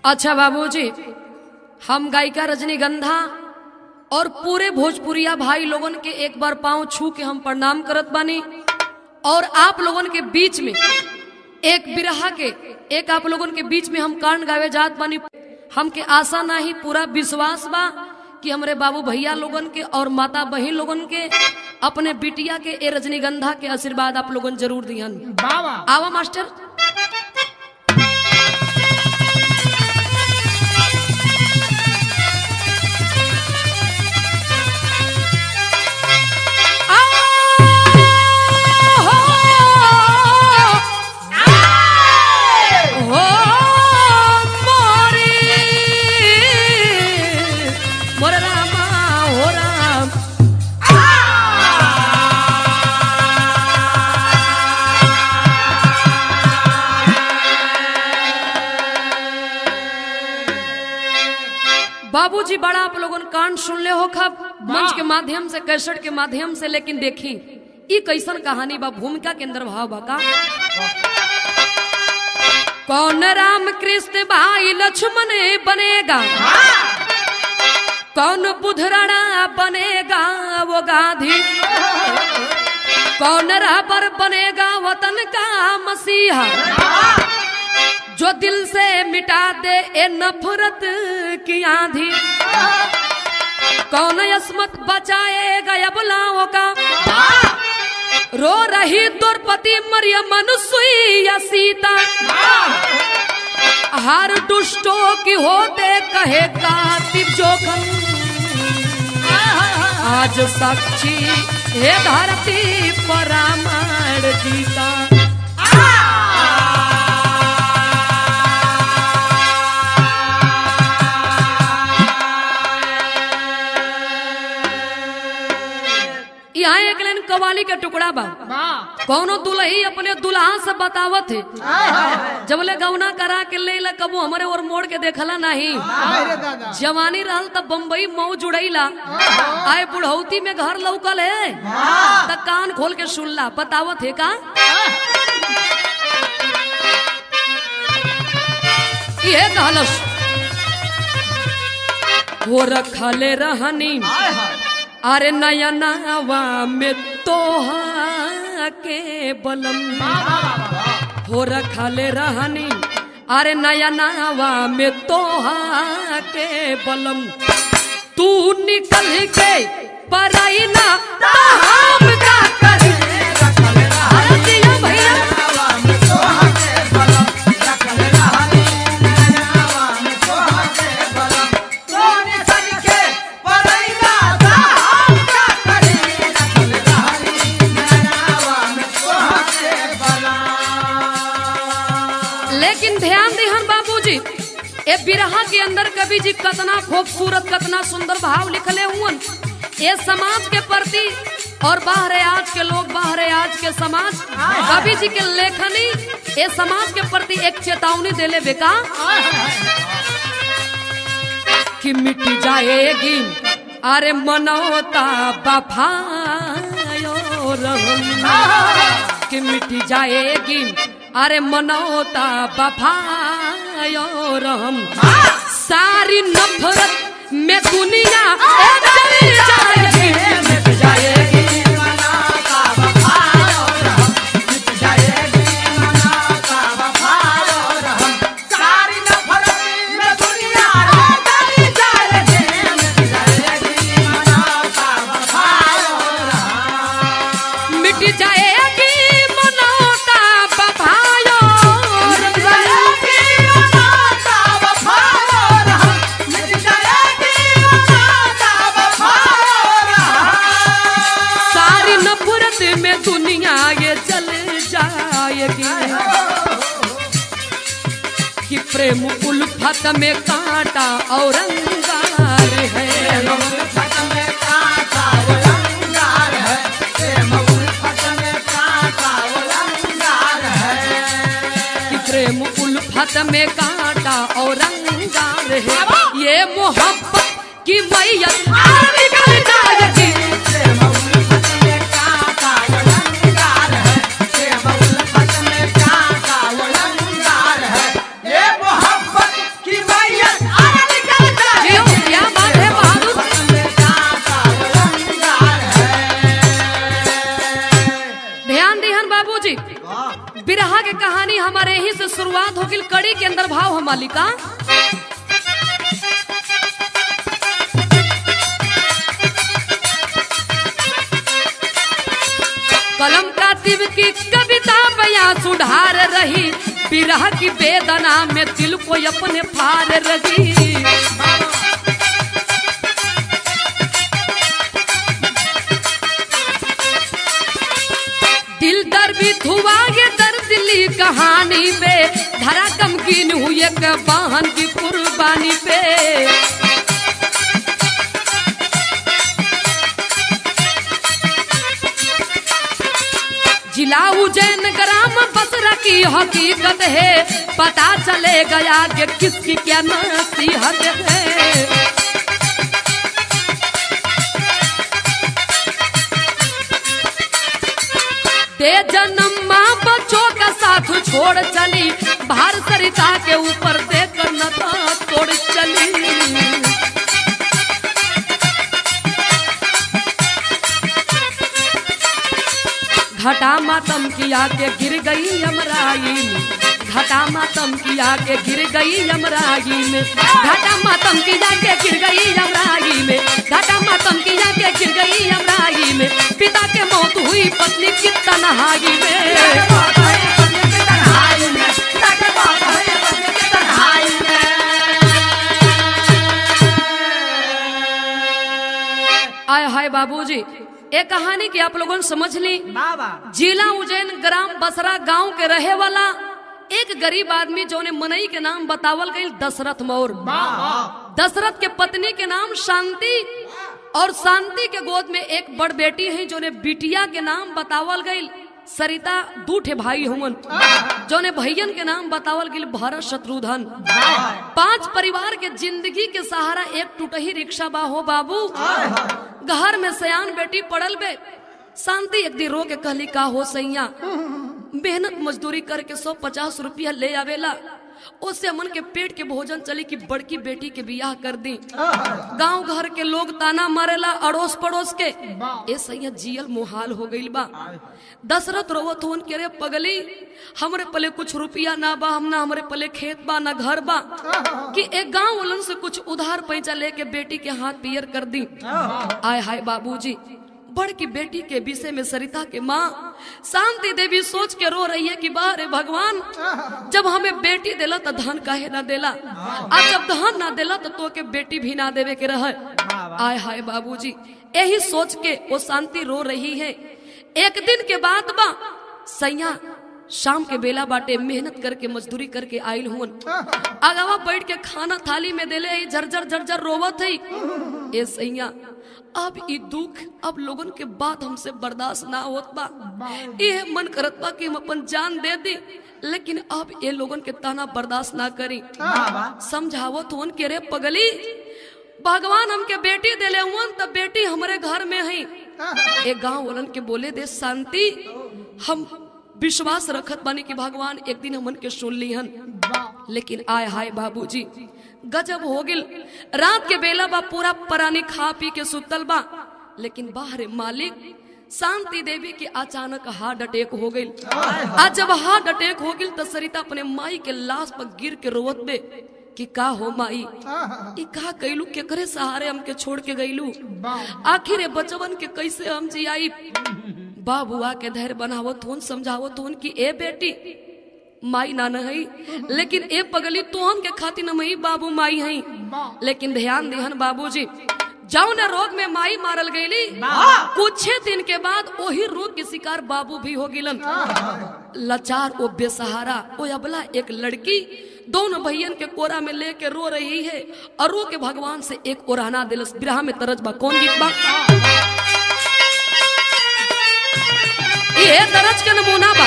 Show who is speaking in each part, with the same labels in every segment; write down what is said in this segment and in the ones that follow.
Speaker 1: अच्छा बाबूजी, हम गायिका रजनीगंधा और पूरे भोजपुरिया भाई लोगन के एक बार पांव छू के हम प्रणाम करत बानी। और आप लोगन के बीच में एक बिरहा के एक आप लोगन के बीच में हम कान गावे जात बानी। हमके आशा नहीं पूरा विश्वास बा कि हमरे बाबू भैया लोगन के और माता बहन लोगन के अपने बिटिया के ए रजनीगंधा के आशीर्वाद आप लोगन जरूर दिहन। आवा मास्टर। बाबूजी बड़ा आप लोगन कान सुन ले हो खब मंच के माध्यम से, कैसेट के माध्यम से, लेकिन देखी ई कैसन कहानी बा, भूमिका के अंदर भाव बा का। कौन राम कृष्ण भाई लक्ष्मण बनेगा, कौन बुध राणा बनेगा वो गांधी, कौन रहबर बनेगा वतन का मसीहा, जो दिल से मिटा दे ए नफरत की आंधी, कौन अस्मत बचाएगा अबलाओं का, रो रही द्रौपदी मरियम अनुसुईया सीता, हर दुष्टों की होते कहे कातिल जोखम, आज साक्षी है धरती पर रामायण जी का। यहाँ एक लाइन कवाली का टुकड़ा बा। कौनो दुल्ही अपने दुल्हा से बतावत है, जबले गौना करा के ले कबो हमारे और मोड़ के देखला नहीं, जवानी रहल तब बम्बई मऊ जुड़ैला, आए बुढ़ौती में घर लौकल है त कान खोल के सुनला, बतावत है का। ये कहलस वो रखले रहनी अरे नया नवा में तोहा के बलम, हो रखले रहनी अरे नया नवा में तोहा के बलम, तू निकल के पराई ना हम का करी, अरे दिया भैया ए बिरहा के अंदर कवि जी कतना खूबसूरत कतना सुंदर भाव लिखले हुन। ये समाज के प्रति और बाहर आज के लोग, बाहर आज के समाज, कवि जी के लेखनी ये समाज के प्रति एक चेतावनी देले बेका कि मिट जाएगी अरे मनौता बफायो रहम, कि मिट जाएगी अरे मनौता बफायो रहम, सारी नफरत में दुनिया चली जाएगी, मिट जाएगी मनौता बफायो रहम, मिट जाएगी मनौता बफायो रहम, सारी नफरत में दुनिया चली जाएगी, मिट जाएगी मनौता बफायो रहम, मिट जाएगी कि प्रेम उल्फत में कांटा और अंगार है, उल्फत में कांटा और अंगार है, प्रेम उल्फत में कांटा और अंगार है, कि प्रेम उल्फत में कांटा और अंगार है, ये मोहब्बत की मैयत निकल जाएगी, प्रेम उल्फत में कांटा और अंगार है, प्रेम उल्फत में कांटा और अंगार है, ये मोहब्बत की एकर भाव हम मालिका। कलम कातिब की कविता बयां सुधार रही, विरह की वेदना में दिल को अपने फार रही। दिल दर्द हुआ ये दर्द दिली कहानी पे, धरा गमगीन हुई एक बहन की कुर्बानी पे। जिला उज्जैन ग्राम बसरा की हकीकत है, पता चले गया कि किसकी क्या नसीहत है। दे जन्म माँ बच्चों का साथ छोड़ चली, भार सरिता के ऊपर देकर नता तोड़ चली। घटा मातम किया के गिर गई यमराई में, घटा मातम किया के गिर गई यमराई में, घटा मातम किया के गिर गई यमराई में, घटा मातम किया के गिर गई यमराई में। पिता के मौत हुई पत्नी की तन्हाई में। आय हाय बाबूजी, एक कहानी की आप लोगों ने समझ ली। जिला उज्जैन ग्राम बसरा गांव के रहे वाला एक गरीब आदमी जो ने मनई के नाम बतावल गई दशरथ मौर्य। दशरथ के पत्नी के नाम शांति, और शांति के गोद में एक बड़ बेटी है जो ने बिटिया के नाम बतावल गई सरिता। दूठे भाई हुमन जो ने भैयन के नाम बतावल गई भरत शत्रुघ्न। 5 परिवार के जिंदगी के सहारा एक टूटही रिक्शा बा हो बाबू। घर में सयान बेटी पड़ल बे। शांति एक दिन रो के कहली का हो सैया, मेहनत मजदूरी करके 150 रुपया ले आवेला, उससे मन के पेट के भोजन चली कि बड़की बेटी के बियाह कर दी। गांव घर के लोग ताना मारेला अड़ोस पड़ोस के, ए सैया जियल मुहाल हो गई बा। दशरथ रोवत होन के रे पगली, हमरे पले कुछ रुपया ना बा, हम ना हमरे पले खेत बा ना घर बा, कि एक गांव वालन से कुछ उधार पैसा लेके बेटी के हाथ पियर कर दी। आय हाय बाबूजी, बड़ की बेटी के विषय में सरिता के माँ शांति देवी सोच के रो रही है कि बारे भगवान, जब हमें बेटी देला तो धन काहे ना देला, और जब धन ना देला तो के बेटी भी ना देवे के रहे। आय हाय बाबूजी, यही सोच के वो शांति रो रही है। एक दिन के बाद बा सैया शाम के बेला बाटे, मेहनत करके मजदूरी करके आयल हुन, अगवा बैठ के खाना थाली में देले झरझर झरझर रोवत है। ए सैया अब ई दुख अब लोगन के बात हमसे बर्दाश्त ना होत बा, ये मन करत बा कि हम अपन जान दे दी, लेकिन अब ये लोगन के ताना बर्दाश्त ना करी। समझावत होन के रे पगली, भगवान हमके बेटी देले हुन तब बेटी हमारे घर में है। एक गांव वालन के बोले दे शांति, हम विश्वास रखत बानी कि भगवान एक दिन हमन के सुन लीहन, लेकिन आय हाय बाबूजी गजब हो गिल। रात के बेला बा पूरा परानी खा पी के सुतल बा, लेकिन बाहर मालिक शांति देवी के अचानक हार्ट अटैक हो गई। आज जब हार्ट अटैक हो गई तो सरिता अपने माई के लाश पर गिर के रोवत बे कि का हो माई, ई का कैलू, केकरे सहारे हमके छोड़ के गईलू, आखिर बचवन के कैसे हम जियाई। बाबुआ के धैर्य बनावत होन, समझावत होन कि ए बेटी माई ना नहीं, लेकिन ए पगली तोहन के खातिर न मई बाबू माई है। लेकिन ध्यान देहन बाबूजी, जाओ न रोग में माई मारल गईली, कुछ दिन के बाद वही रोग के शिकार बाबू भी हो गिलन। लाचार ओ बेसहारा ओ अबला एक लड़की दोनों भैयन के कोरा में लेके रो रही है, और रो के भगवान से एक ओराना दिलस। बिरहा में तरज बा, कौन गीत बा? ये दरज के नमूना बा।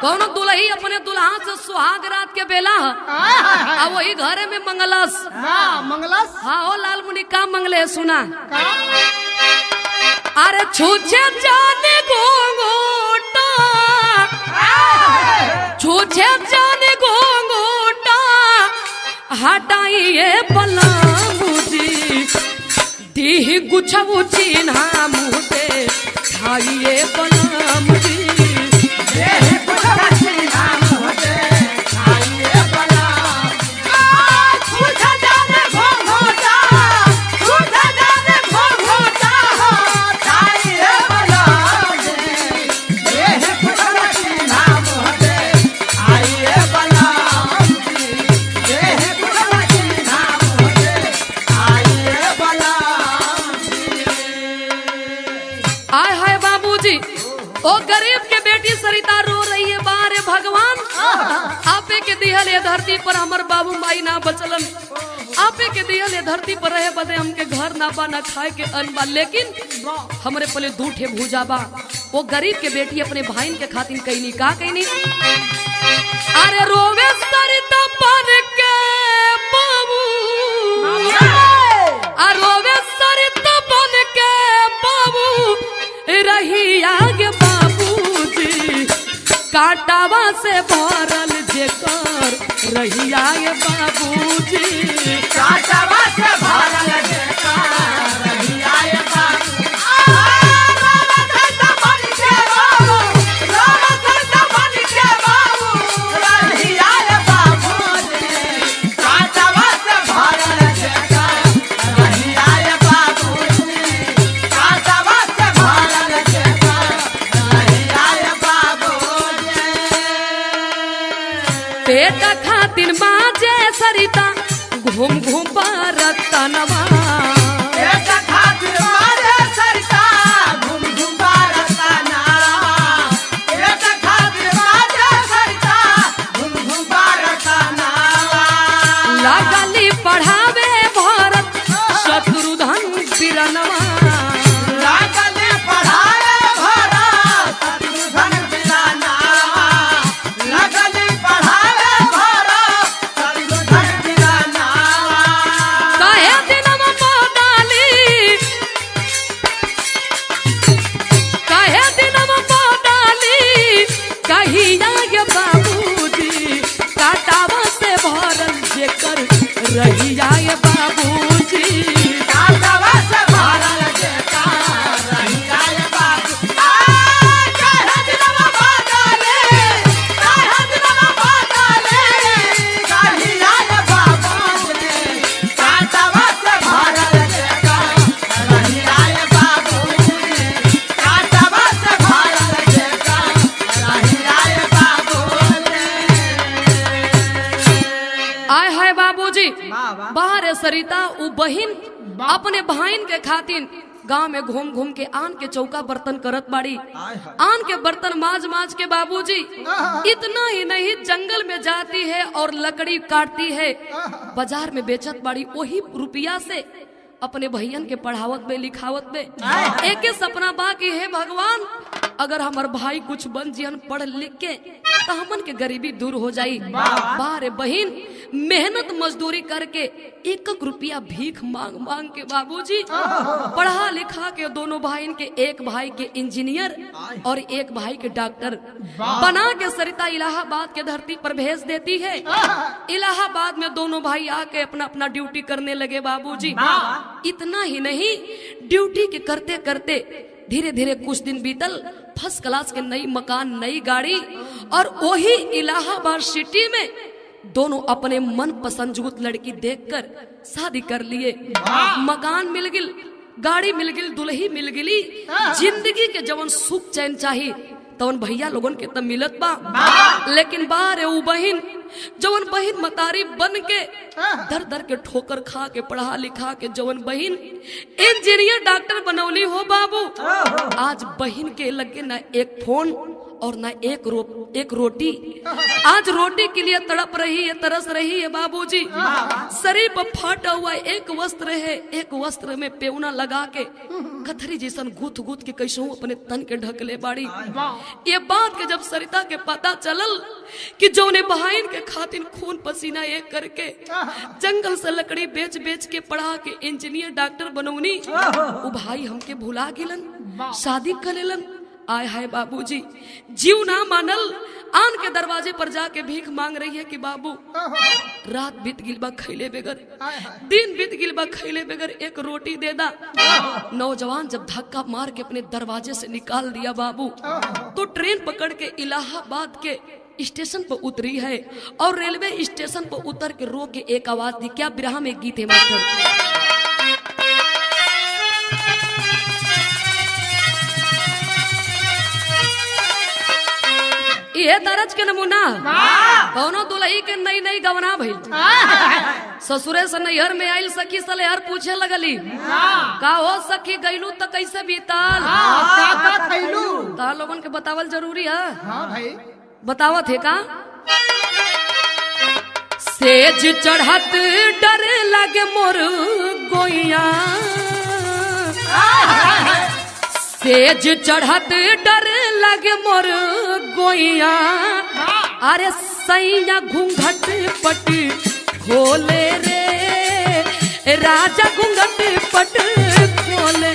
Speaker 1: कौनो दुल्ही अपने दुल्हा से सुहाग रात के बेला आ वही घरे में मंगलस।
Speaker 2: मंगलस
Speaker 1: हाँ ओ लाल मुनि का मंगले सुना। अरे छूछे जाने घोंघोटा, छूछे जाने घोंघोटा हटाइए बलामुजी, दी गुछबू चिन्हा मुझे खाइए बलामुजी,
Speaker 2: गुछबू चिन्हा मुझे खाइए बलामुजी।
Speaker 1: ओ गरीब के बेटी सरिता रो रही है, बारे भगवान आपे के दिहल ये धरती पर हमर बाबू माई ना बचलन, आपे के दिहल ये धरती पर रहे बदे हमके घर ना बा ना खाए के अन्न बा, लेकिन हमरे पले दूठे भूजा बा। वो गरीब के बेटी अपने भाई के खातिर कहनी का कहनी, अरे रोवे सरिता बन के बाबू, रोवे सरिता बन के बाबू रही आगे बाबूजी, काटावा से भरल जेकर रही आगे बाबूजी,
Speaker 2: काटावा से भरल जेकर रही आगे बाबू,
Speaker 1: पेट खातिर माजे सरिता घूम घूम बरतनवा,
Speaker 2: पेट खातिर माजे सरिता घूम घूम बरतनवा, पेट खातिर माजे सरिता घूम घूम बरतनवा,
Speaker 1: लागली पढ़ावे भरत शत्रुघ्न बिरनवा, रही आए बाबूजी,
Speaker 2: काटावा से भरल जेकर रही आए बाबू, काहे दिनवा बादले, काहे दिनवा बादले रही आए बाबूजी, काटावा से भरल जेकर रही आए बाबूजी, काटावा से भरल जेकर रही आए बाबूजी।
Speaker 1: आय हाय बाबूजी, बाहर सरिता उ बहिन अपने भाईन के खातिर गांव में घूम घूम के आन के चौका बर्तन करत बाड़ी, आन के बर्तन माज माज के बाबूजी, इतना ही नहीं जंगल में जाती है और लकड़ी काटती है, बाजार में बेचत बाड़ी, वही रुपया से अपने भैयन के पढ़ावत में लिखावत में एक सपना बा कि हे भगवान अगर हमार भाई कुछ बन जियन पढ़ लिख के तो हमन के गरीबी दूर हो जाई। बारे बहिन मेहनत मजदूरी करके एक एक रुपया भीख मांग मांग के बाबूजी पढ़ा लिखा के दोनों भाई के, एक भाई के इंजीनियर और एक भाई के डॉक्टर बना के सरिता इलाहाबाद के धरती पर भेज देती है। इलाहाबाद में दोनों भाई आके अपना अपना ड्यूटी करने लगे बाबूजी। इतना ही नहीं, ड्यूटी के करते करते धीरे धीरे कुछ दिन बीतल, फर्स्ट क्लास के नई मकान नई गाड़ी, और वही इलाहाबाद सिटी में दोनों अपने मन पसंद लड़की देखकर शादी कर लिए। मकान मिल गिल, गाड़ी मिल गिल, दुल्ही मिल गिली, जिंदगी के जवन सुख चैन चाहिए तवन भैया लोगन के तब मिलत बा। लेकिन बारे उ बहिन जवन बहिन मतारी बन के दर दर के ठोकर खा के पढ़ा लिखा के जवन बहिन इंजीनियर डॉक्टर बनौली हो बाबू, आज बहिन के लगे ना एक फोन और ना एक रोटी। आज रोटी के लिए तड़प रही है, तरस रही है बाबूजी। शरीर पर फाटा हुआ एक वस्त्र है, एक वस्त्र में पेउना लगा के कथरी जैसन गुथ गुथ के कैसो अपने तन के ढकले बाड़ी। ये बात के जब सरिता के पता चलल कि जौने बहाइन के खातिर खून पसीना एक करके जंगल से लकड़ी बेच बेच के पढ़ा के इंजीनियर डॉक्टर बनौनी, वो भाई हमके भुला गिलन, शादी कर लेलन। आय हाय बाबूजी, जीव ना मानल, आन के दरवाजे पर जाके भीख मांग रही है कि बाबू रात बीत गिल बा खैले बगैर, दिन बीत गिल बा खैले बगैर, एक रोटी दे दा। नौजवान जब धक्का मार के अपने दरवाजे से निकाल दिया बाबू, तो ट्रेन पकड़ के इलाहाबाद के स्टेशन पर उतरी है, और रेलवे स्टेशन पर उतर के रो के एक आवाज दी। क्या बिरहा में गीत है मास्टर? ये तरज के नमूना कौनो दुल्ही के नई नई गवना भइल ससुरे से नैहर में आइल सखी सलेहर पूछे लगली का हो सखी गईलू तो कैसे बीतल तार लोगन के बतावल जरूरी है बतावत है का सेज चढ़त डर लगे मोर गोइया सेज चढ़त डर लगे मोर गोइया अरे सैया घूंघट पट खोले रे राजा घूंघट पट खोले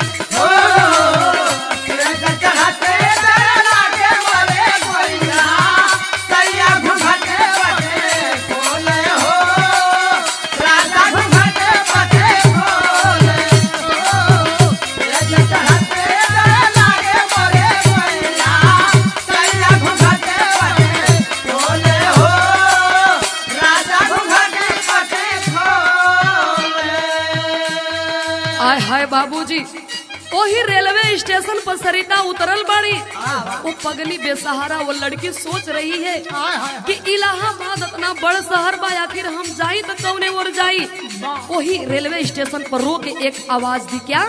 Speaker 1: हाय बाबूजी वही रेलवे स्टेशन पर सरिता उतरल बड़ी वो पगली बेसहारा वो लड़की सोच रही है कि इलाहाबाद इतना बड़ शहर बा आखिर हम जाई तो कौने ओर जाई वही रेलवे स्टेशन पर रो के एक आवाज दी क्या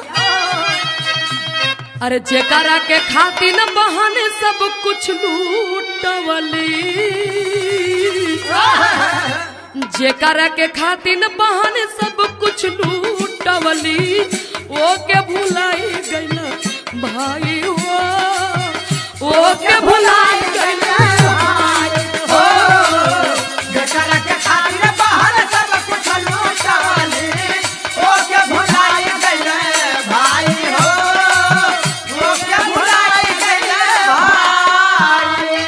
Speaker 1: अरे जेकरा के खातिर बहाने सब कुछ लूटवली जेकरा के खातिर बहाने सब कुछ लूटवली ओ के भुलाई गइला भाई हो ओ के भुलाई गइला भाई हो
Speaker 2: जेकरा के खातिर बाहर सब कुछ लूटवली ओ के भुलाई गइला भाई हो ओ के भुलाई गइला भाई।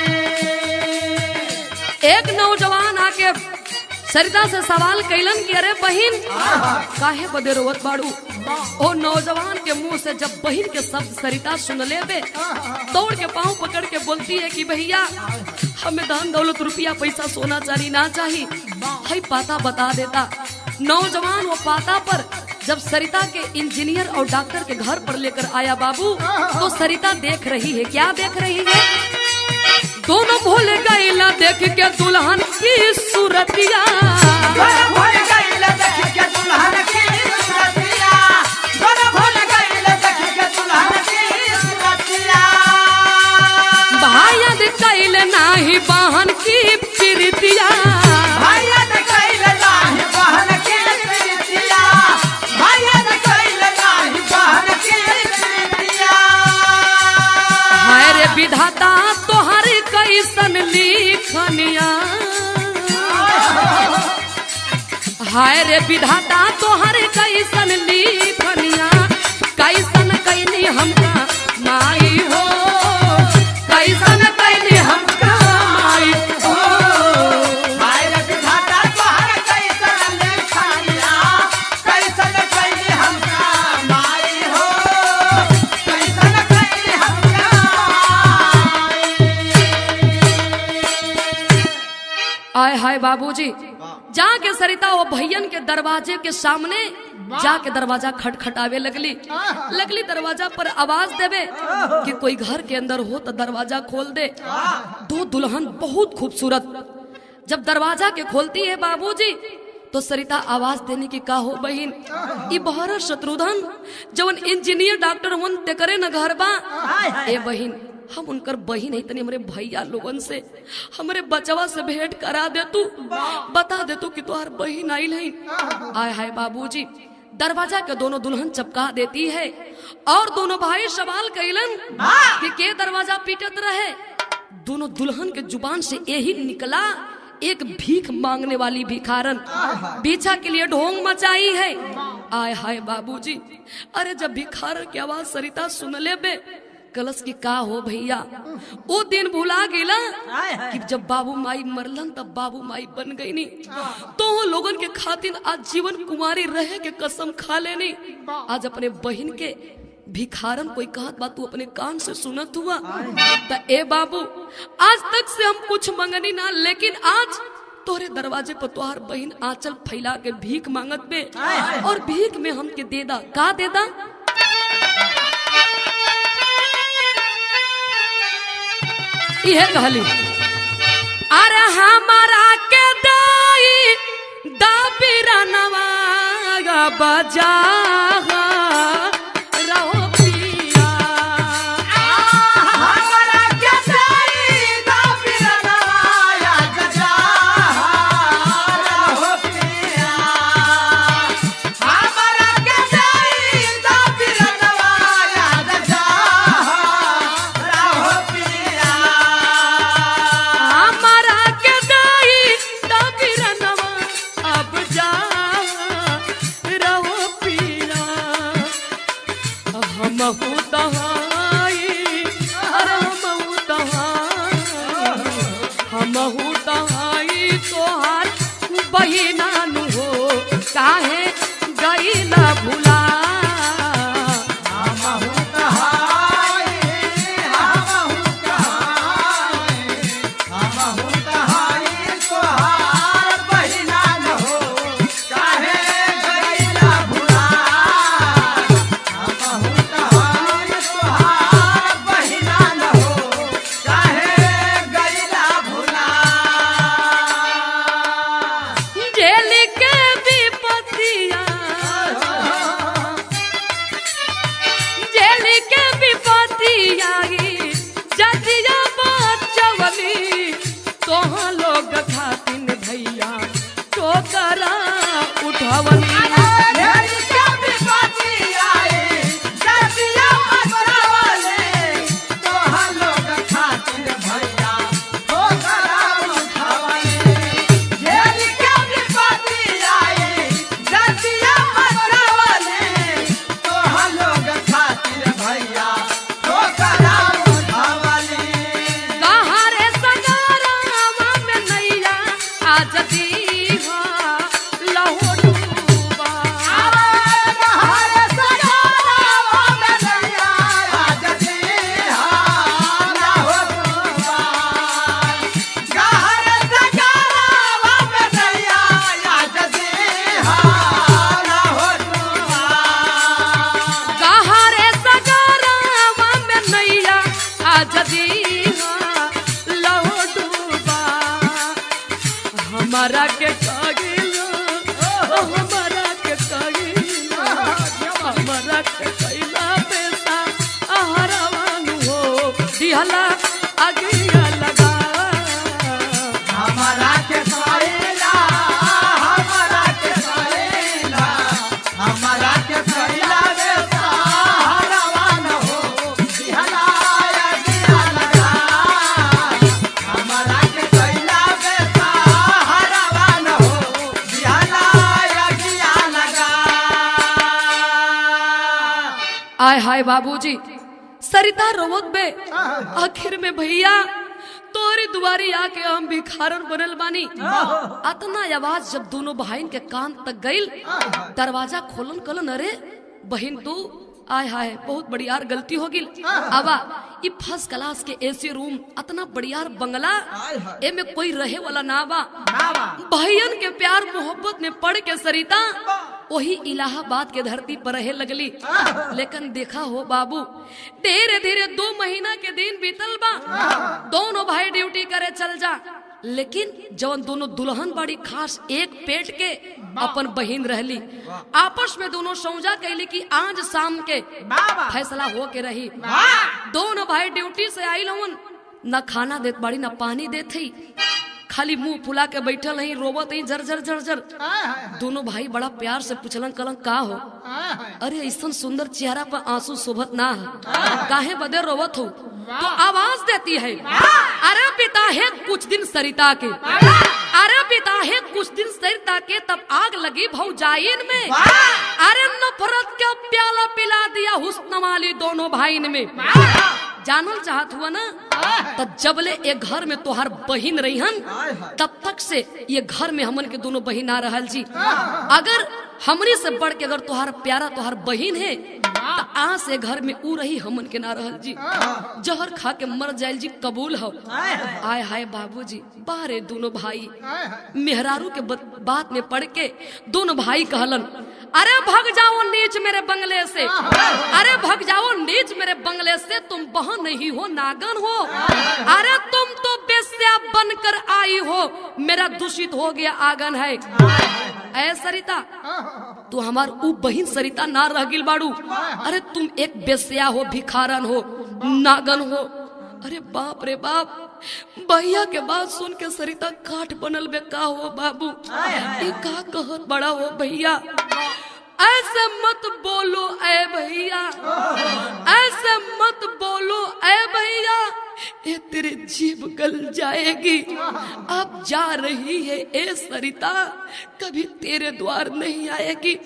Speaker 1: एक नौजवान आके सरिता से सवाल कैलन कि अरे बहिन काहे बदे रोवत बाड़ू ओ नौजवान के मुंह से जब बहिन के शब्द सरिता सुन ले बे दौड़ के पांव पकड़ के बोलती है कि भैया हमें धन दौलत रुपया पैसा सोना चांदी ना चाहिए है पाता बता देता नौजवान वो पाता पर जब सरिता के इंजीनियर और डॉक्टर के घर पर लेकर आया बाबू तो सरिता देख रही है क्या देख रही है दोनों भूल गईला देख के दुल्हन की सूरतिया
Speaker 2: भूल गईला देख के दुल्हन की सूरतिया भूल गईला देख के दुल्हन की सूरतिया
Speaker 1: भाया कैल नाही बहन की प्रीतिया
Speaker 2: भाया कैल नाही बहन की प्रीतिया भाया कैल नाही बहन की प्रीतिया
Speaker 1: हाय रे विधाता तोहर कैसन लिखनिया हाय रे विधाता तोहर कैसन लिखनिया कैसन कैनी हमका माई हो कैसन कैनी हमका माई हो
Speaker 2: हाय रे विधाता तोहर कैसन लिखनिया कैसन कैनी हमका माई हो कैसन कैनी हमका
Speaker 1: आय हाय बाबूजी जाके सरिता वो भैयन के दरवाजे के सामने जाके दरवाजा खटखटावे लगली दरवाजा पर आवाज देवे कि कोई घर के अंदर हो तो दरवाजा खोल दे दो दुल्हन बहुत खूबसूरत जब दरवाजा के खोलती है बाबूजी तो सरिता आवाज देने की का हो बहन ई बहरा शत्रुधन जवन इंजीनियर डॉक्टर वन ते करे न घर बा ए बहन हम उनकर बहन है तनी हमरे भैया लोगन से हमरे बचवा से भेंट करा दे तू बता दे तू कि तुहार बहन आइल है आय हाय बाबूजी दरवाजा के दोनों दुल्हन चपका देती है और दोनों भाई सवाल कैलन कि के दरवाजा पीटत रहे दोनों दुल्हन के जुबान से यही निकला एक भीख मांगने वाली भिखारन भिक्षा के लिए ढोंग मचाई है आय हाय बाबूजी अरे जब भिखारन की आवाज सरिता सुन ले बे कलश की का हो भैया वो दिन भुला गेला कि जब बाबू माई मरलन तब बाबू माई बन गई नी तो लोगन के खातिर आज जीवन कुमारी रहे के कसम खा लेनी आज अपने बहन के भिखारन कोई कहत बात तू अपने कान से सुनत हुआ त ए बाबू आज तक से हम कुछ मंगनी ना लेकिन आज तोरे दरवाजे पर तोहार बहन आंचल फैला के भीख मांगत बे और भीख में हमके देदा का देदा यह कहली अरे हमारा के दाई दाबिरा नवागा बजा रहो पिया।
Speaker 2: हमारा क्या चाहिदा बिरनवाया गजा रहो पिया। हमारा क्या चाहिदा बिरनवाया गजा रहो पिया।
Speaker 1: हमारा के दाई दाबिरा नवा अब जा रहो पिया। हमहू दहाई अरे हमहू दहाई हमहू दहाई तोहार बहिना नु हो काहे गईला भुला।
Speaker 2: हमहु कहाई हमहु कहाई तोहार बहिना न हो काहे गईला भुला। हमहु कहाई तोहार बहिना न हो काहे गईला भुला।
Speaker 1: जेल के विपतिया जेल के विपतिया जदिया बचवली तोहा लोग खातिन भैया टोकरा उठवली।
Speaker 2: मेरी क्या विपत्ति आई जदिया मचवले तोहा लोग खातिर भैया ठोकरा उठवले। मेरी क्या विपत्ति आई जदिया मचवले तोहा लोग खातिर भैया ठोकरा उठवले।
Speaker 1: कहाँ रे सगारावा में नैया आज दीवा लहो डूबा।
Speaker 2: हरे सगारावा में नैया आज दीहा ना हो डूबाई। हरे सगारावा में नैया आज दीहा ना हो डूबाई।
Speaker 1: कहाँ रे सगारावा में नैया आज दीवा लहो डूबा। हमारा के कागिला हमारा के कागिला हमारा के कैला पैसा हरवानु हो दिहला अगिया लगा।
Speaker 2: हमारा के सैला हमारा के सैला हमारा के सैला रे सहारवा न हो दिहलाया दिया लगा। हमारा के सैला रे सहारवा न हो दिहलाया दिया लगा।
Speaker 1: आय हाय बाबूजी सरिता रोवत बे आखिर में भैया तोरी दुआरी आके हम भिखारन बनल बानी। अतना आवाज जब दोनों बहन के कान तक गईल दरवाजा खोलन कलन अरे बहन तू आय हाय बहुत बढ़ियार गलती हो गिल। आवा ई फर्स्ट क्लास के एसी रूम अतना बढ़ियार बंगला एमे कोई रहे वाला ना बा। बहन के प्यार मोहब्बत में पड़ के सरिता वही इलाहाबाद के धरती पर रहे लगली। लेकिन देखा हो बाबू धीरे धीरे 2 महीना के दिन बीतल बा। दोनों भाई ड्यूटी करे चल जा। लेकिन जवन दोनों दुल्हन बड़ी खास एक पेट के अपन बहिन रहली। आपस में दोनों समझा कैली कि आज शाम के फैसला हो के रही। दोनों भाई ड्यूटी से आई लवन न खाना देत बाड़ी न पानी देत ही खाली मुंह फुला के बैठल ही रोवत ही झरझर झरझर। दोनों भाई बड़ा प्यार से पूछलन कलन का हो। अरे ऐसा सुंदर चेहरा पर आंसू शोभत ना है काहे बदे रोवत हो। तो आवाज देती है अरे पिता है कुछ दिन सरिता के अरे पिता है कुछ दिन सरिता के तब आग लगी भौजाइन में। अरे नफरत का प्याला पिला दिया हुस्न वाली दोनों भाईन में। जानल चाहत हुआ ना तब जबले एक घर में तोहार बहिन रहीहन तब तक से ये घर में हमन के दोनों बहिन आ रहल जी। अगर हमरी से बढ़ के अगर तोहार प्यारा तोहार बहिन है तो आज से घर में ऊ रही हमन के ना रहल जी। जहर खा के मर जायल जी कबूल हो। आय हाय बाबूजी बारे दोनों भाई मेहरारू के बात में पड़ के दोनों भाई कहलन अरे भग जाओ नीच मेरे बंगले से, अरे भग जाओ नीच मेरे बंगले से, तुम बहन नहीं हो नागन हो, अरे तुम तो बेस्या बनकर आई हो, मेरा दूषित हो गया आंगन है। ऐ सरिता तू हमार ऊ बहिन सरिता ना रह गिल बाड़ू, अरे तुम एक बेस्या हो, भिखारन हो, नागन हो। अरे बाप रे बाप, भैया के बात सुन के सरिता काठ बनल बे का हो बाबू, ये का कहत बड़ा हो भैया, ऐसे मत बोलो ऐ भैया, ऐसे मत बोलो ऐ भैया, ये तेरे जीभ गल जाएगी। अब जा रही है ए सरिता, कभी तेरे द्वार नहीं आएगी।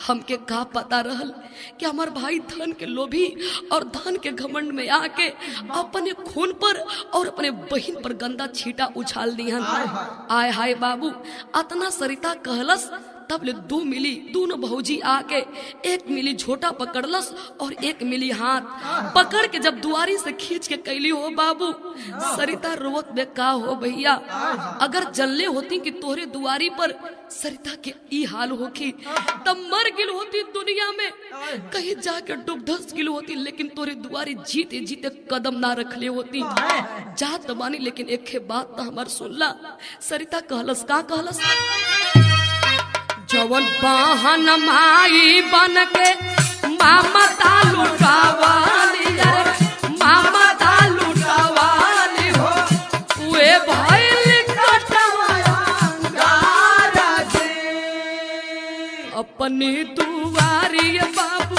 Speaker 1: हमके का पता रहल कि हमार भाई धन के लोभी और धन के घमंड में आके अपने खून पर और अपने बहन पर गंदा छीटा उछाल दिहन। आय हाय बाबू, अतना सरिता कहलस तब ले दो मिली, दोनों भौजी आके एक मिली झोटा पकड़लस और एक मिली हाथ पकड़ के जब दुआरी से खींच के कैली हो बाबू, सरिता रोवत बे का हो भैया, अगर जल्ले होती कि तोहरे दुआरी पर सरिता के ई हाल होखी तब मर गिल होती दुनिया में, कहीं जाके डूब धस गिल होती, लेकिन तोरे दुआरी जीते जीते कदम ना रखले होती। जात बानी लेकिन एक बात तो हमार सुनला। सरिता कहलस का कहलस, जवन बहन माई बन के ममता लुटावाली, ममता लुटावाली हो, वे भइल कटवाया अपनी दुआरी बाबू,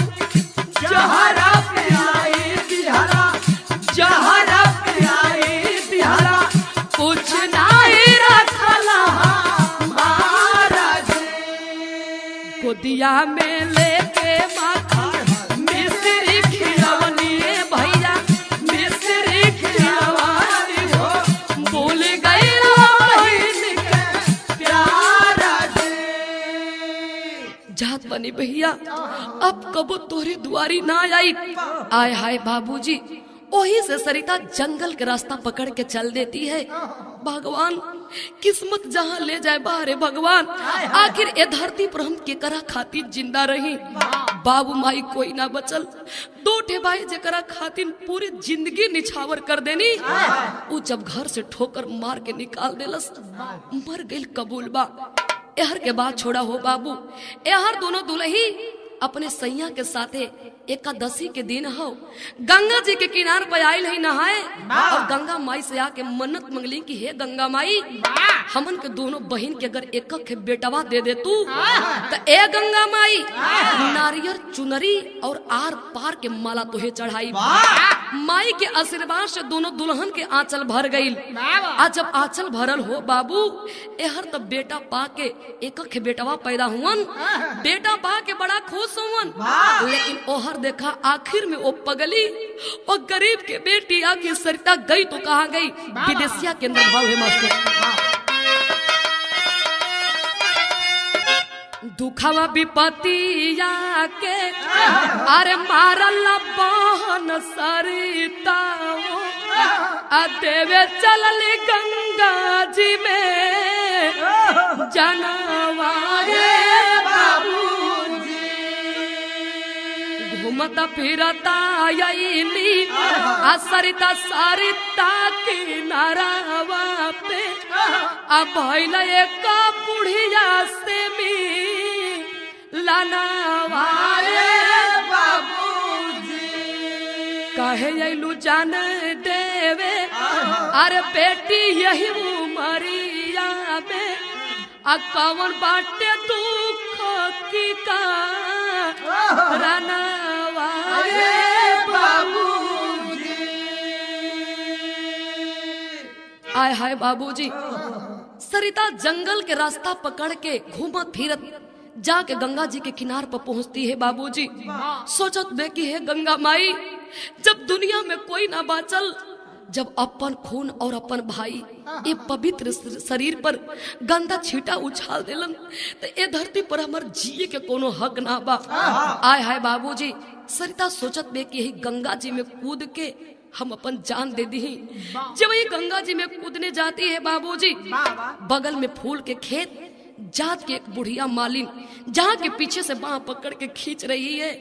Speaker 1: जहरा पियाई दिहरा, जहरा पियाई दिहरा, कुछ नहीं रखला गोदिया में लेके माखन मिश्री खिलवनी भैया, मिश्री खिलवनी हो, भूल गई बहन के प्यार जात बनी भैया, अब कबो तोहरी दुआरी ना आई। आय हाय बाबूजी, वही से सरिता जंगल के रास्ता पकड़ के चल देती है। भगवान किस्मत जहाँ ले जाए बाहरे भगवान, आखिर ए धरती पर हम केकरा खातिर जिंदा रही। बाबू माई कोई ना बचल, दो ठे भाई जेकरा खातिर पूरी जिंदगी निछावर कर देनी, वो जब घर से ठोकर मार के निकाल देलस, मर गई कबूल बा। एहर के बाद छोड़ा हो बाबू, एहर दोनों दुल्ही अपने सैया के साथे एकादशी के दिन हो गंगा जी के किनार पर आयल है नहाए, और गंगा माई से आके मन्नत मंगली कि हे गंगा माई, हमन के दोनों बहन के अगर एक एक बेटवा दे दे तू, तो ए गंगा माई नारियल चुनरी और आर पार के माला तुहे चढ़ाई। माई के आशीर्वाद से दोनों दुल्हन के आंचल भर गई। आज जब आंचल भरल हो बाबू, एहर तब बेटा पा के एक एक बेटवा पैदा हुवन, बेटा पा के बड़ा खुश हुवन, लेकिन ओहर देखा आखिर में वो पगली और गरीब के बेटी आगे सरिता गई तो कहाँ गई, विदेशिया के अंदर भाव है मास्टर। दुखवा विपतिया के अरे मारल बहन सरिता, देवे चलल गंगा जी में जनवारे बाबू, घूमता फिरता यही सरिता सरिता किनारावा पे, अब भइल एक बुढ़िया से मिलनवारे बाबूजी, कहे अइलू जान देवे अरे बेटी यही उमरिया में, कवन बाटे दुख की का रनवारे बाबूजी। आय हाय बाबूजी, सरिता जंगल के रास्ता पकड़ के घूमत फिरत जाके गंगा जी के किनार पर पहुंचती है बाबूजी। सोचत बे कि है गंगा माई, जब दुनिया में कोई ना बाचल, जब अपन खून और अपन भाई ये पवित्र शरीर पर गंदा छीटा उछाल देलन, तो ये धरती पर हमर जिए के कोनो हक ना बा। आय हाय बाबूजी, सरिता सोचत बे कि गंगा जी में कूद के हम अपन जान दे दी। जब ये गंगा जी में कूदने जाती है बाबूजी, बगल में फूल के खेत जात की एक बुढ़िया मालिन जहाँ के पीछे से बाह पकड़ के खींच रही है।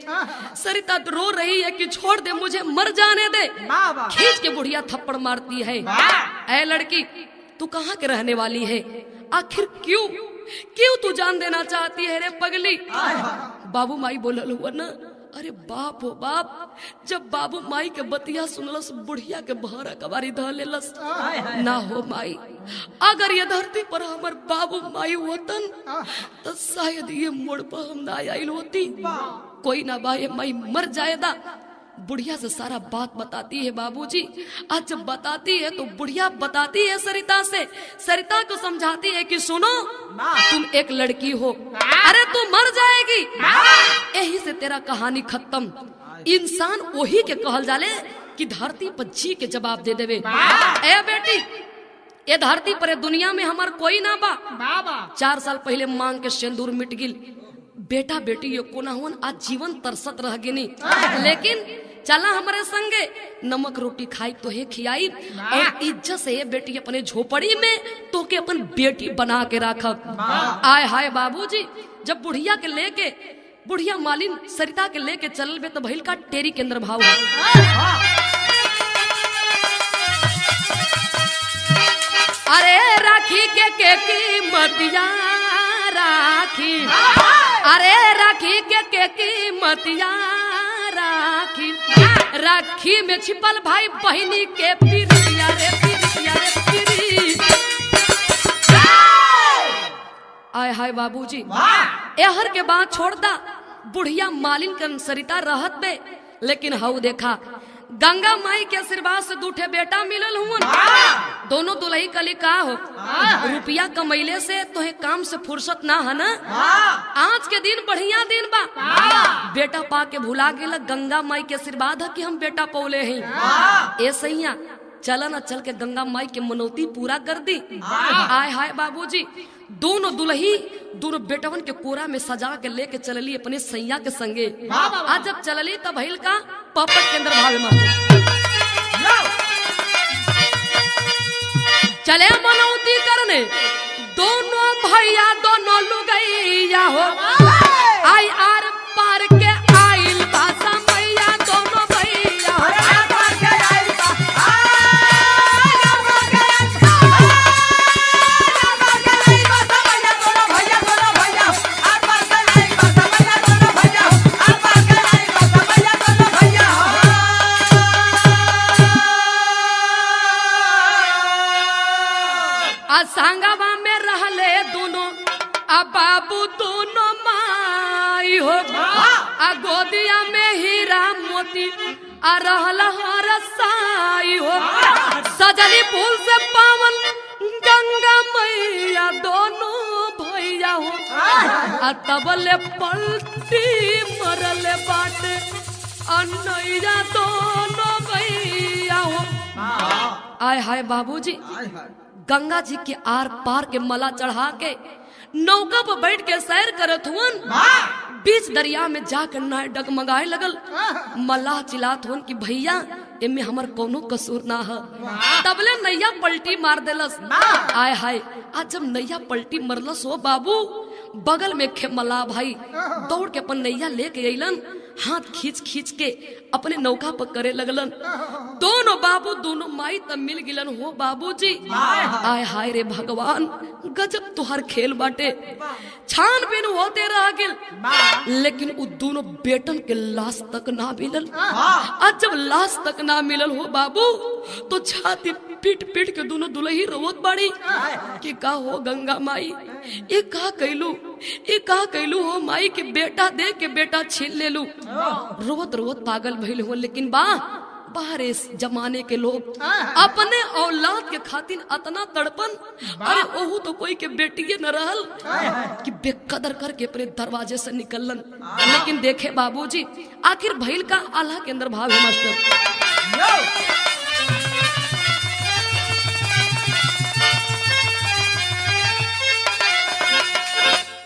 Speaker 1: सरिता रो रही है कि छोड़ दे मुझे, मर जाने दे। खींच के बुढ़िया थप्पड़ मारती है। ऐ लड़की, तू कहाँ के रहने वाली है? आखिर क्यों क्यों तू जान देना चाहती है रे पगली? बाबू माई बोलल हुआ ना, अरे बाप हो बाप, जब बाबू माई के बतिया सुनलस बुढ़िया के बहरा कबारी ध लेलस। ना हो माई, अगर ये धरती पर हमर बाबू माई होतन तो शायद ये मोड़ पर हम ना आइल होती। कोई ना बा, ये माई मर जाएदा। बुढ़िया से सारा बात बताती है बाबूजी। आज जब बताती है तो बुढ़िया बताती है सरिता से, सरिता को समझाती है कि सुनो, तुम एक लड़की हो, अरे तू मर जाएगी, यही से तेरा कहानी खत्म। इंसान वही के कहल जाले कि धरती पर जी के जवाब दे देवे। ए बेटी, ये धरती पर दुनिया में हमार कोई ना बा। 4 साल पहले मांग के सिंदूर मिट गिल। बेटा बेटी ये कोना हुन आज जीवन तरसत रह गिनी, लेकिन चला हमारे संगे नमक रोटी खाई तो है खियाई, और इज्जत से ये बेटी अपने झोपड़ी में तो के अपन बेटी बना के रखब। आय हाय बाबूजी, जब बुढ़िया के लेके बुढ़िया मालिन सरिता के लेके चल बे तो भइल का टेरी के अंदर भाव है। अरे राखी के कीमतिया राखी, अरे राखी के कीमतिया राखी, राखी में छिपल भाई बहिनी के पिरिया रे पिरिया रे पिरी। आय हाय बाबूजी, एहर के बाद छोड़ दा बुढ़िया मालिन कन सरिता रहत बे, लेकिन हाउ देखा गंगा माई के आशीर्वाद से 2 बेटा मिलल हुन। दोनों दुल्ही कली का हो, रुपया कमैले से तोहे काम से फुर्सत ना है ना। आज के दिन बढ़िया दिन बा, बेटा पा के भुला गेला। गंगा माई के आशीर्वाद है कि हम बेटा पौले हैं। ऐसे ही चला ना, चल के गंगा माई के मनौती पूरा कर दी। आय हाय बाबूजी, दोनों दुल्ही दोनों बेटवन के कोरा में सजा के लेके चलली अपने सैया के संगे। आज जब चलली तब भइल का पपट के अंदर भावे मास्टर चले मनौती करने। दोनों भैया दोनों लुगैया हो, आई आर पार के आइल भाषा मैया दोनों भैया हो। संगवा में रहले दोनों आ बाबू दोनों माई हो, आ गोदिया में हीरा मोती आ रहल हरसाई हो। सजली फूल से पावन गंगा मैया दोनों भैया हो, आ तबले पलटी मरले बाटे अनैया दोनों भैया हो। आय हाय बाबूजी, गंगा जी के आर पार के मला चढ़ा के नौका पर बैठ के सैर करत हुन। बीच दरिया में जाकर नाय डगमगाए लगल। मल्लाह चिल्लात हुन कि भैया एमे हमर कोनो कसूर ना है। तबले नैया पलटी मार देलस। आय हाय, आज जब नैया पलटी मरलस हो बाबू, बगल में मल्लाह भाई दौड़ के अपन नैया लेके अइलन। हाथ खींच खींच के अपने नौका पर करे लगलन। दोनों बाबू दोनों माई तब मिल गिलन हो बाबूजी। आय हाय रे भगवान, गजब तुहार खेल बाटे। छानबीन होते रह गिल, लेकिन उ दोनों बेटन के लाश तक ना मिलल। आज जब लाश तक ना मिलल हो बाबू, तो छाती पीट पीट के दोनों दुल्ही रोवत बाड़ी कि का हो गंगा माई, ये का कैलू हो माई के बेटा दे के बेटा छीन ले लू। रोवत रोवत पागल भइल हो, लेकिन बाहर इस जमाने के लोग अपने औलाद के खातिर अतना तड़पन। अरे ओहू तो कोई के बेटिए न रहल कि बेकदर करके अपने दरवाजे से निकलन। लेकिन देखे बाबूजी, आखिर भइल का आल्हा के अंदर भाव है मास्टर।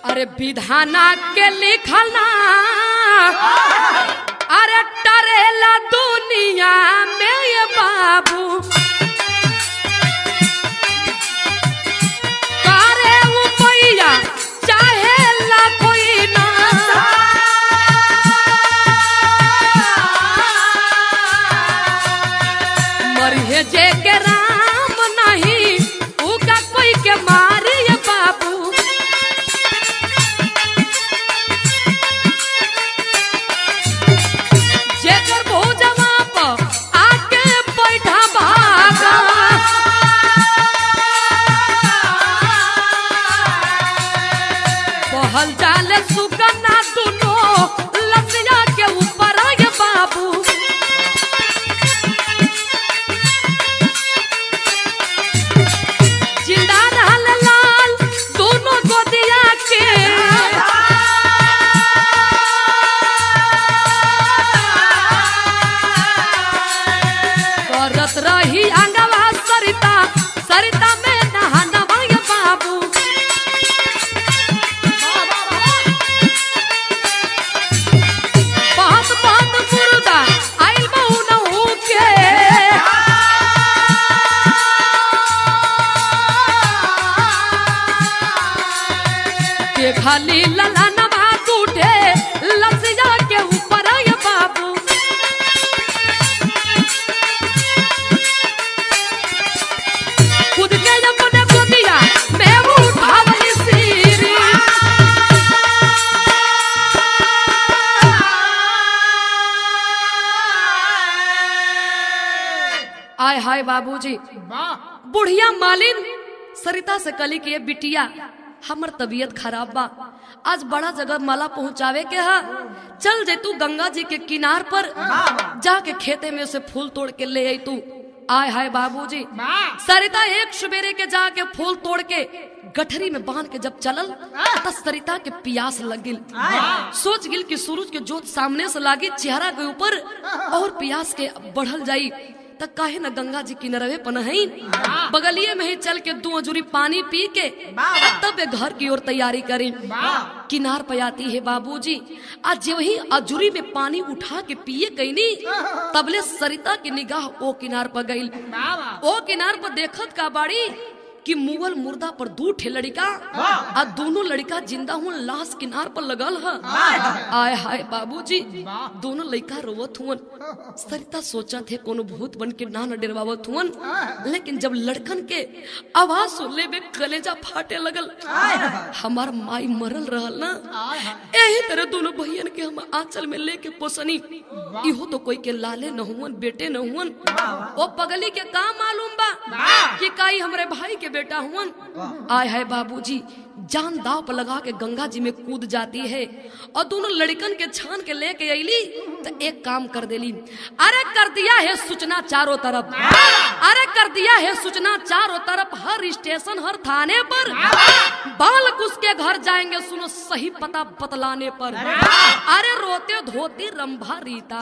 Speaker 1: अरे विधाना के लिखना, अरे टरेला दुनिया में ये बाबू, करे उपैया डाले सुगन्ना दुनो लसिया के ऊपर ये बाबू जिंदा रहल लाल दोनों गोदिया के करत रही अंगवा सरिता सरिता में नहानवा ये बाबू बहुत बहुत मुर्दा आइल बहु नहू के खाली ललनवा टूटे लसिया के ऊपर ये बाबू खुद के अपने गोदिया मैं उठावली सीरी आय हाय बाबूजी बुढ़िया मालिन सरिता से कली के बिटिया हमर तबीयत खराब बा आज बड़ा जगह माला पहुँचावे के है चल जे तू गंगा जी के किनार पर जाके खेते में से फूल तोड़ के ले आई तू आय हाय बाबूजी सरिता एक सवेरे के जाके फूल तोड़ के गठरी में बांध के जब चलल त सरिता के प्यास लग गिल सोच गिल कि सूरज के जोत सामने से लागी चेहरा के ऊपर और प्यास के बढ़ल जाई तक काहे न गंगा जी किनारे पनहई बगलिए में ही चल के 2 अजूरी पानी पी के तब घर की ओर तैयारी करी किनार पे आती है बाबूजी आज जो ही अजूरी में पानी उठा के पिए गईनी तबले सरिता की निगाह ओ किनार पर गई ओ किनार पर देखत का बाड़ी कि मुगल मुर्दा पर 2 ठे लड़का और दोनों लड़का जिंदा हुआ लाश किनार पर लगल है आय हाय बाबूजी दोनों लड़का रोवत हुन सरिता सोचा थे कोनो भूत बन के ना डरवावत हुन लेकिन जब लड़कन के आवाज सुनले में कलेजा फाटे लगल हमार माई मरल रहल ना यही तरह दोनों भैयन के हम आंचल में लेके पोसनी इहो तो कोई के लाले न हुन बेटे न हुन ओ पगली के का मालूम बा कि काई हमरे भाई के बेटा हुन आय है बाबूजी जान दाव पर लगा के गंगा जी में कूद जाती है और दोनों लड़कन के छान के लेके अली तो एक काम कर देली अरे कर दिया है सूचना चारों तरफ अरे कर दिया है सूचना चारों तरफ हर स्टेशन हर थाने पर बालक उसके घर जाएंगे सुनो सही पता बतलाने पर अरे रोते धोती रंभा रीता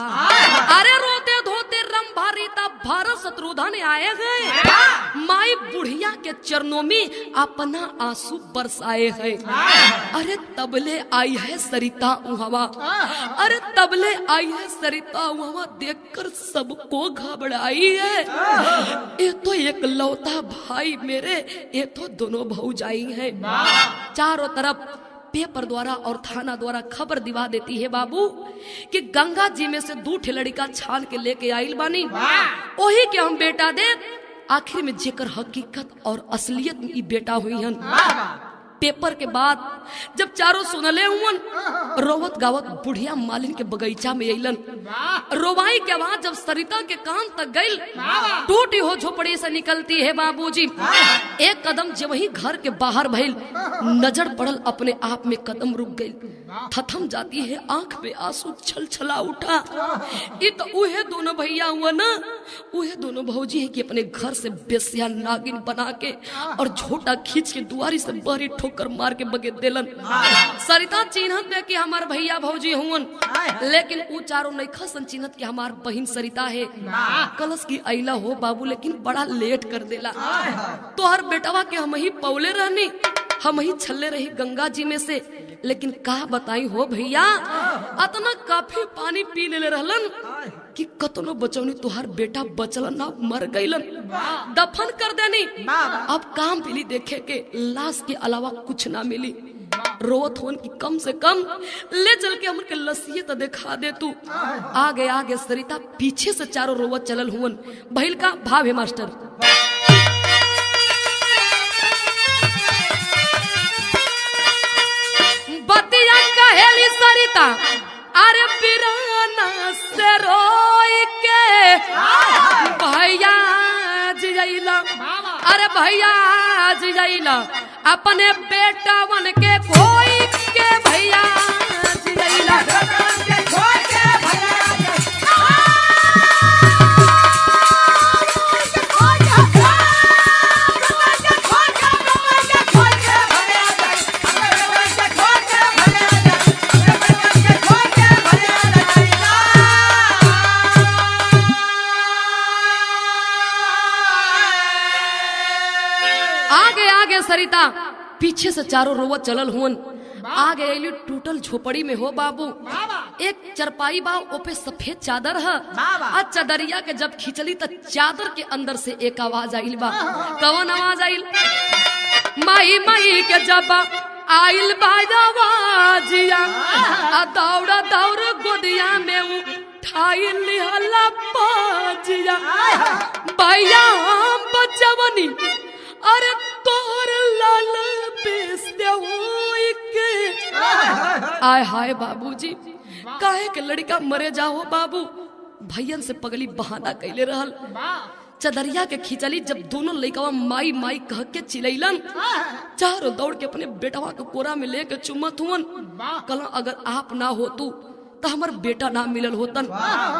Speaker 1: अरे रोते धोते रंभा रीता भारत शत्रुघ्न आए गए माई बुढ़िया के चरणों में अपना आंसू बरसाए हैं अरे तबले आई है सरिता उहवा अरे तबले आई है सरिता उहवा देखकर सबको घबराई है ये तो एक लौता भाई मेरे ये तो दोनों भौजाई है चारों तरफ पेपर द्वारा और थाना द्वारा खबर दिवा देती है बाबू कि गंगा जी में से 2 ठे लड़का छान के लेके आइल बानी वही के हम बेटा दे आखिर में जेकर हकीकत और असलियत में ई बेटा हुई हन पेपर के बाद जब चारों सुनले हुन रोवत गावत बुढ़िया मालिन के बगीचा में अइलन रोवाई के बाद जब सरिता के कान तक गई टूटी हो झोपड़ी से निकलती है बाबूजी एक कदम जब वही घर के बाहर भइल नजर पड़ल अपने आप में कदम रुक गई थथम जाती है आंख पे आंसू छलछला उठा ये तो उहे दोनों भैया हुआ ना उहे दोनों भौजी है कि अपने घर से बेसिया नागिन बना के और झोटा खींच के दुआरी से बहरी ठोकर मार के बगे देलन सरिता चिन्हत में कि हमार भैया भौजी हुन लेकिन वो चारों नैखा सन चिन्हत कि हमार बहन सरिता है कलश की अइला हो बाबू लेकिन बड़ा लेट कर देला तो हर बेटवा के हम ही पौले रहनी हम ही छल्ले रही गंगा जी में से लेकिन का बताई हो भैया अतना काफी पानी पी ले रहलन कि कतनो बचौनी तुहार बेटा बचल ना मर गईलन दफन कर देनी अब काम मिली देखे के लाश के अलावा कुछ ना मिली रोवत होन की कम से कम ले चल के हमके लसिए तो दिखा दे तू आगे आगे सरिता पीछे से चारों रोवत चलल हुन भइल का भाव है मास्टर बतिया कहेली सरिता अरे पिराना से रोई के भैया जिला अरे भैया जिला अपने बेटा बन के कोई के के भैया जियैला आगे आगे सरिता पीछे से चारों रोवत चलल हुन आगे अली टूटल झोपड़ी में हो बाबू एक चरपाई बा ओपे सफेद चादर है आ चदरिया के जब खींचली त चादर के अंदर से एक आवाज आइल बा कौन आवाज आइल माई माई के जब आइल बा आवाजिया आ दौड़ा दौड़ गोदिया में उठाई लिहला पाजिया भैया हम बचवनी अरे तोर लाल बेस दे के आय हाय बाबूजी काहे के लड़का मरे जाओ बाबू भैयन से पगली बहाना कैले रहल चदरिया के खींचली जब दोनों लड़कवा माई माई कह के चिलैलन चारों दौड़ के अपने बेटवा के कोरा में लेके चुमत हुन कल अगर आप ना हो तू तो हमार बेटा ना मिलल होतन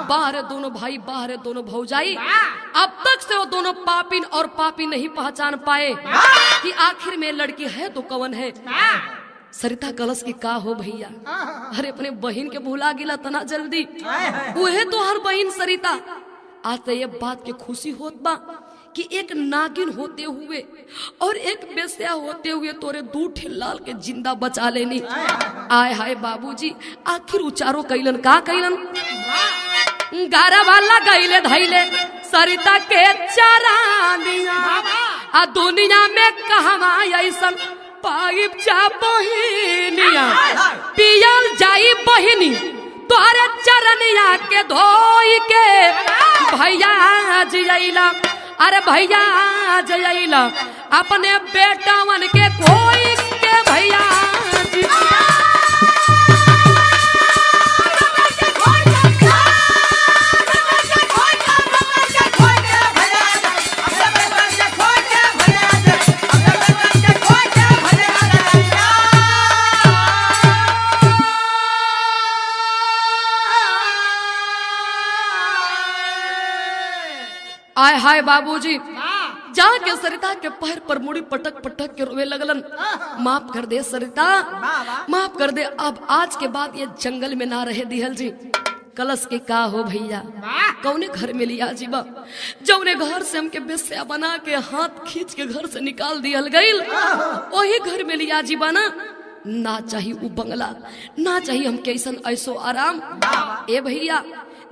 Speaker 1: बाहर दोनों भाई बाहर दोनों भौजाई अब तक से वो दोनों पापिन और पापी नहीं पहचान पाए कि आखिर में लड़की है तो कौन है सरिता कलश की का हो भैया अरे अपने बहन के भूला गिला तना जल्दी वह तो हर बहन सरिता आज तो ये बात के खुशी होत बा कि एक नागिन होते हुए और एक बेस्या होते हुए तोरे दूठे लाल के जिंदा बचा लेनी आय हाय बाबूजी आखिर उचारो कैलन का कैलन गारा वाला गईले धैले सरिता के चरानिया आ दुनिया में कहवा ऐसन पाइप जा बहिनिया पियल जाई बहिनी तोरे चरनिया के धोई के भैया जियैला अरे भैया जयला अपने बेटावन के कोई के भैया आय हाय बाबूजी जाके सरिता के पैर पर मुड़ी पटक पटक के रोवे लगलन माफ कर दे सरिता माफ कर दे अब आज के बाद ये जंगल में ना रहे दिहल जी कलश के का हो भैया कौने घर में लिया जीवा जौने घर से हमके बेस्या बना के हाथ खींच के घर से निकाल दियल गईल वही घर में लिया जीवा ना चाहिए वो बंगला ना चाहिए हम कैसन ऐसो आराम ए भैया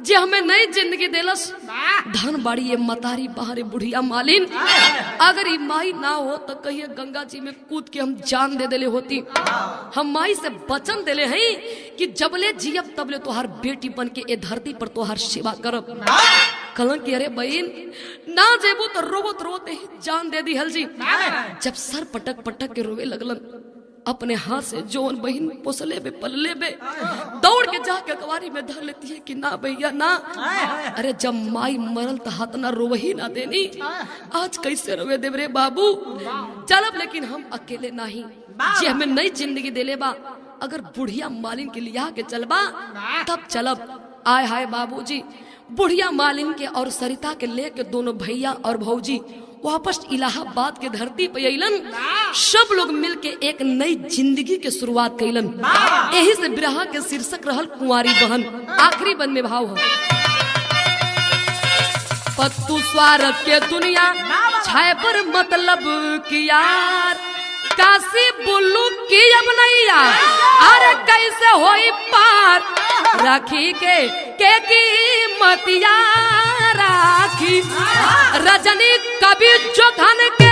Speaker 1: जे हमें नई जिंदगी देलस धन बाड़ी ये मतारी बाहरे बुढ़िया मालिन अगर ये माई ना हो तो कहिए गंगा जी में कूद के हम जान दे देले होती हम माई से वचन देले हैं कि जबले जियब तबले तोहार बेटी बन के ए धरती पर तोहार सेवा करब कलन की अरे बहन ना जेबू तो रोवत रोते ही जान दे दी हल जी जब सर पटक पटक के रोवे लगलन अपने हाथ से जोन बहन पोसले बे पलले बे दौड़ के जाके कवारी में धर लेती है कि ना भैया ना अरे जब माई मरल तो हाथ ना रोवही ना देनी आज कैसे रोवे देव रे बाबू चलब लेकिन हम अकेले नहीं जे हमें नई जिंदगी देले बा अगर बुढ़िया मालिन के लिया के चलबा तब चलब आय हाय बाबूजी बुढ़िया मालिन के और सरिता के लेके दोनों भैया और भौजी वापस इलाहाबाद के धरती पे अइलन सब लोग मिलके एक नई जिंदगी के शुरुआत कैलन यही से बिरहा के शीर्षक रहल कुंवारी बहन आखिरी बन में भाव हो पत्तू स्वार्थ के दुनिया छाए पर मतलब की यार काशी बुल्लू की अब नैया अरे कैसे होई पार राखी के कीमतिया राखी रजनी कभी जो धन के